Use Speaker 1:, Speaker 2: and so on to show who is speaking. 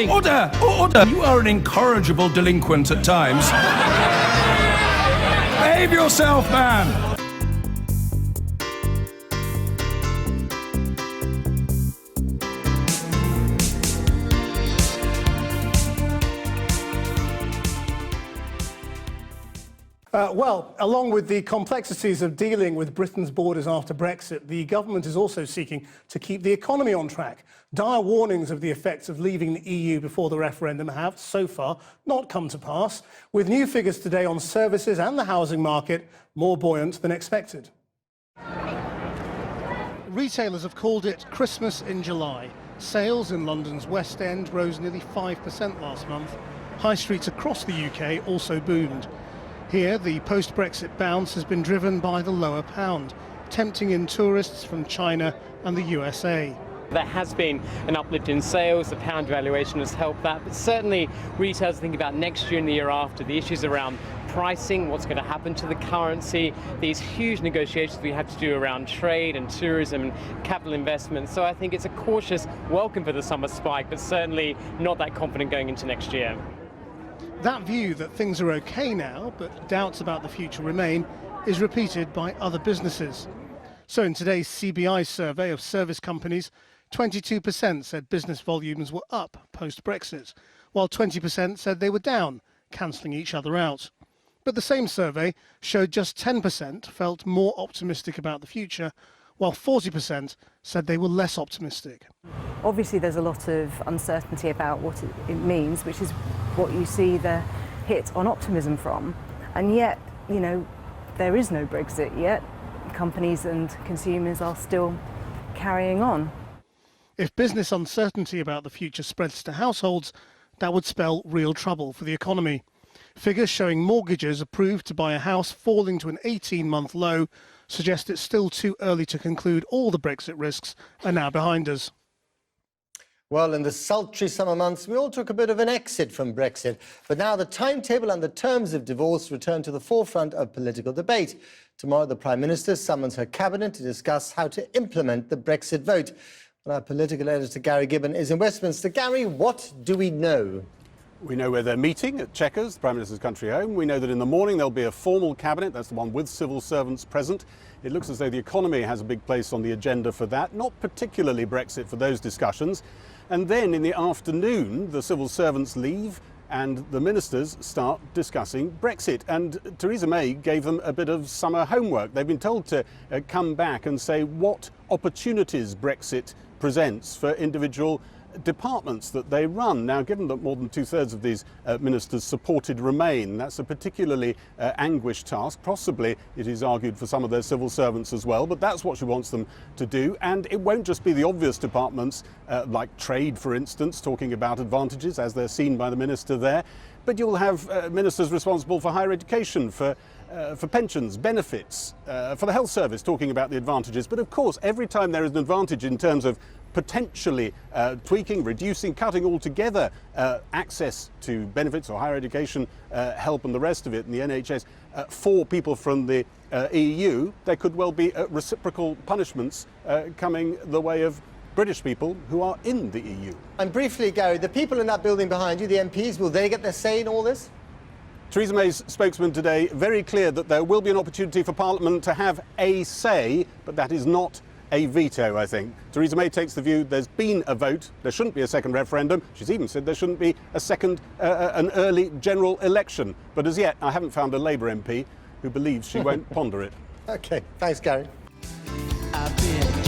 Speaker 1: Order! Order! You are an incorrigible delinquent at times. Behave yourself, man!
Speaker 2: Well, along with the complexities of dealing with Britain's borders after Brexit, the government is also seeking to keep the economy on track. Dire warnings of the effects of leaving the EU before the referendum have, so far, not come to pass, with new figures today on services and the housing market more buoyant than expected. Retailers have called it Christmas in July. Sales in London's West End rose nearly 5% last month. High streets across the UK also boomed. Here, the post-Brexit bounce has been driven by the lower pound, tempting in tourists from China and the USA.
Speaker 3: There has been an uplift in sales, the pound valuation has helped that, but certainly retailers think about next year and the year after, the issues around pricing, what's going to happen to the currency, these huge negotiations we have to do around trade and tourism and capital investment. So I think it's a cautious welcome for the summer spike, but certainly not that confident going into next year.
Speaker 2: That view that things are okay now, but doubts about the future remain, is repeated by other businesses. So in today's CBI survey of service companies, 22% said business volumes were up post-Brexit, while 20% said they were down, cancelling each other out. But the same survey showed just 10% felt more optimistic about the future, while 40% said they were less optimistic.
Speaker 4: Obviously there's a lot of uncertainty about what it means, which is what you see the hit on optimism from. And yet, you know, there is no Brexit yet. Companies and consumers are still carrying on.
Speaker 2: If business uncertainty about the future spreads to households, that would spell real trouble for the economy. Figures showing mortgages approved to buy a house falling to an 18-month low suggest it's still too early to conclude all the Brexit risks are now behind us.
Speaker 5: Well, in the sultry summer months, we all took a bit of an exit from Brexit. But now the timetable and the terms of divorce return to the forefront of political debate. Tomorrow, the Prime Minister summons her cabinet to discuss how to implement the Brexit vote. Well, our political editor, Gary Gibbon, is in Westminster. Gary, what do we know?
Speaker 6: We know where they're meeting at Chequers, the Prime Minister's country home. We know that in the morning there'll be a formal cabinet, that's the one with civil servants present. It looks as though the economy has a big place on the agenda for that, not particularly Brexit for those discussions. And then in the afternoon, the civil servants leave and the ministers start discussing Brexit. And Theresa May gave them a bit of summer homework. They've been told to come back and say what opportunities Brexit presents for individual departments that they run. Now, given that more than two-thirds of these ministers supported Remain, that's a particularly anguished task. Possibly, it is argued, for some of their civil servants as well, but that's what she wants them to do. And it won't just be the obvious departments, like trade, for instance, talking about advantages as they're seen by the minister there, but you'll have ministers responsible for higher education, for pensions, benefits, for the health service, talking about the advantages. But of course, every time there is an advantage in terms of potentially tweaking, reducing, cutting altogether access to benefits or higher education help and the rest of it in the NHS for people from the EU, there could well be reciprocal punishments coming the way of British people who are in the EU.
Speaker 5: And briefly, Gary, the people in that building behind you, the MPs, will they get their say in all this?
Speaker 6: Theresa May's spokesman today very clear that there will be an opportunity for Parliament to have a say, but that is not a veto, I think. Theresa May takes the view there's been a vote, there shouldn't be a second referendum. She's even said there shouldn't be a second, an early general election. But as yet, I haven't found a Labour MP who believes she won't ponder it.
Speaker 5: OK, thanks, Gary.
Speaker 1: I've been